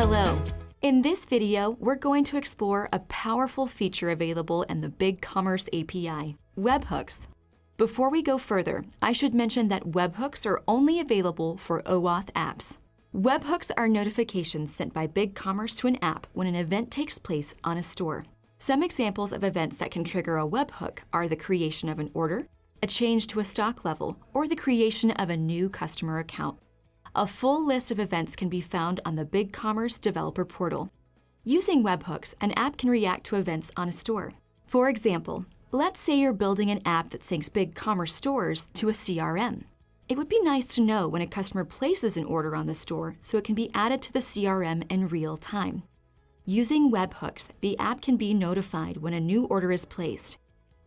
Hello. In this video, we're going to explore a powerful feature available in the BigCommerce API, Webhooks. Before we go further, I should mention that webhooks are only available for OAuth apps. Webhooks are notifications sent by BigCommerce to an app when an event takes place on a store. Some examples of events that can trigger a webhook are the creation of an order, a change to a stock level, or the creation of a new customer account. A full list of events can be found on the BigCommerce developer portal. Using webhooks, an app can react to events on a store. For example, let's say you're building an app that syncs BigCommerce stores to a CRM. It would be nice to know when a customer places an order on the store so it can be added to the CRM in real time. Using webhooks, the app can be notified when a new order is placed.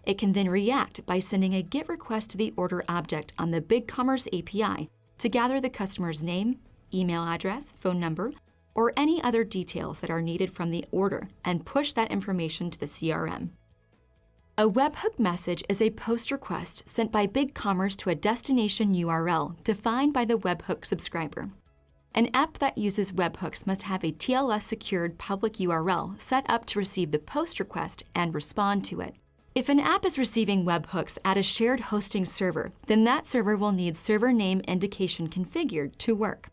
It can then react by sending a GET request to the order object on the BigCommerce API to gather the customer's name, email address, phone number, or any other details that are needed from the order and push that information to the CRM. A webhook message is a post request sent by BigCommerce to a destination URL defined by the webhook subscriber. An app that uses webhooks must have a TLS-secured public URL set up to receive the post request and respond to it. If an app is receiving webhooks at a shared hosting server, then that server will need server name indication configured to work.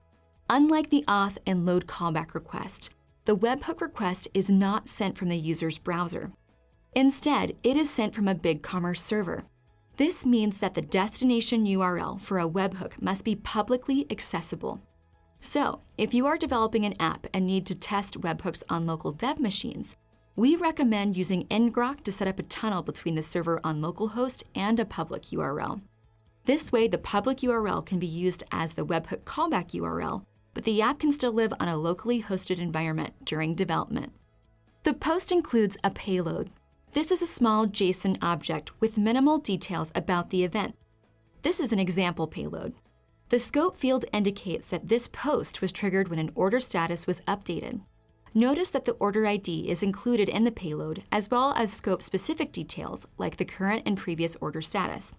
Unlike the auth and load callback request, the webhook request is not sent from the user's browser. Instead, it is sent from a BigCommerce server. This means that the destination URL for a webhook must be publicly accessible. So, if you are developing an app and need to test webhooks on local dev machines, we recommend using ngrok to set up a tunnel between the server on localhost and a public URL. This way, the public URL can be used as the webhook callback URL, but the app can still live on a locally hosted environment during development. The post includes a payload. This is a small JSON object with minimal details about the event. This is an example payload. The scope field indicates that this post was triggered when an order status was updated. Notice that the order ID is included in the payload, as well as scope-specific details like the current and previous order status.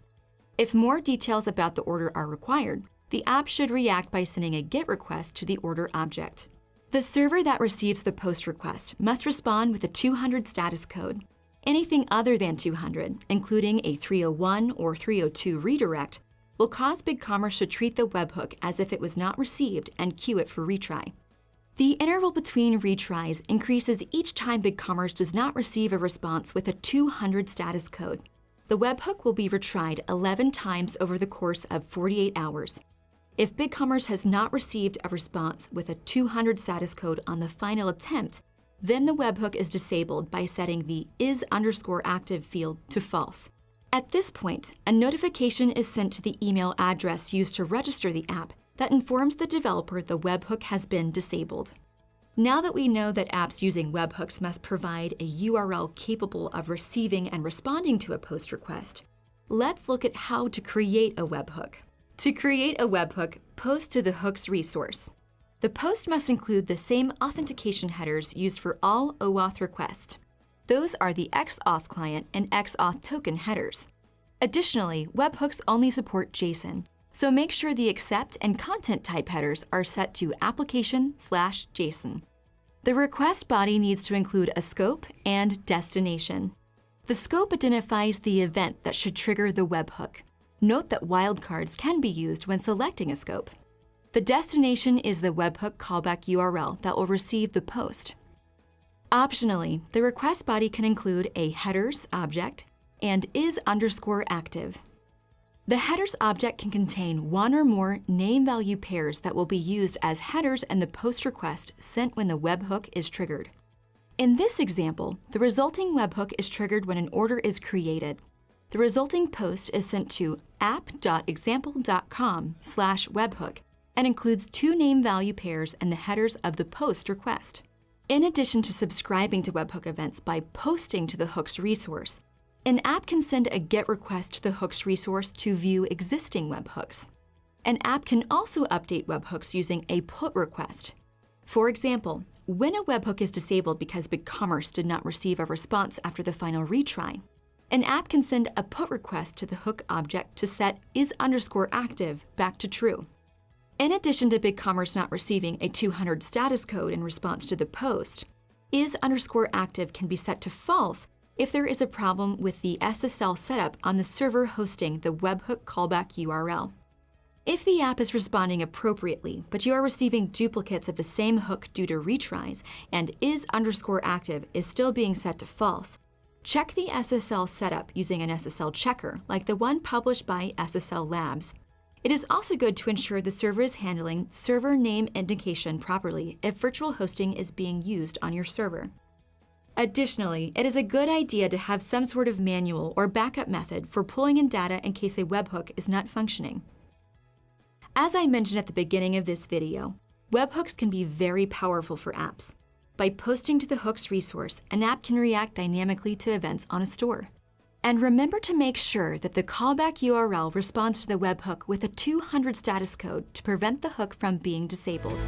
If more details about the order are required, the app should react by sending a GET request to the order object. The server that receives the post request must respond with a 200 status code. Anything other than 200, including a 301 or 302 redirect, will cause BigCommerce to treat the webhook as if it was not received and queue it for retry. The interval between retries increases each time BigCommerce does not receive a response with a 200 status code. The webhook will be retried 11 times over the course of 48 hours. If BigCommerce has not received a response with a 200 status code on the final attempt, then the webhook is disabled by setting the is_active field to false. At this point, a notification is sent to the email address used to register the app that informs the developer the webhook has been disabled. Now that we know that apps using webhooks must provide a URL capable of receiving and responding to a post request, let's look at how to create a webhook. To create a webhook, post to the hooks resource. The post must include the same authentication headers used for all OAuth requests. Those are the XAuth client and XAuth token headers. Additionally, webhooks only support JSON, so make sure the accept and content type headers are set to application/JSON. The request body needs to include a scope and destination. The scope identifies the event that should trigger the webhook. Note that wildcards can be used when selecting a scope. The destination is the webhook callback URL that will receive the post. Optionally, the request body can include a headers object and is_active. The headers object can contain one or more name-value pairs that will be used as headers in the post request sent when the webhook is triggered. In this example, the resulting webhook is triggered when an order is created. The resulting post is sent to app.example.com/webhook and includes two name-value pairs in the headers of the post request. In addition to subscribing to webhook events by posting to the hooks resource, an app can send a GET request to the hooks resource to view existing webhooks. An app can also update webhooks using a put request. For example, when a webhook is disabled because BigCommerce did not receive a response after the final retry, an app can send a put request to the hook object to set is_active back to true. In addition to BigCommerce not receiving a 200 status code in response to the post, is_active can be set to false if there is a problem with the SSL setup on the server hosting the webhook callback URL. If the app is responding appropriately, but you are receiving duplicates of the same hook due to retries, and is_active is still being set to false, check the SSL setup using an SSL checker like the one published by SSL Labs. It is also good to ensure the server is handling server name indication properly if virtual hosting is being used on your server. Additionally, it is a good idea to have some sort of manual or backup method for pulling in data in case a webhook is not functioning. As I mentioned at the beginning of this video, webhooks can be very powerful for apps. By posting to the hooks resource, an app can react dynamically to events on a store. And remember to make sure that the callback URL responds to the webhook with a 200 status code to prevent the hook from being disabled.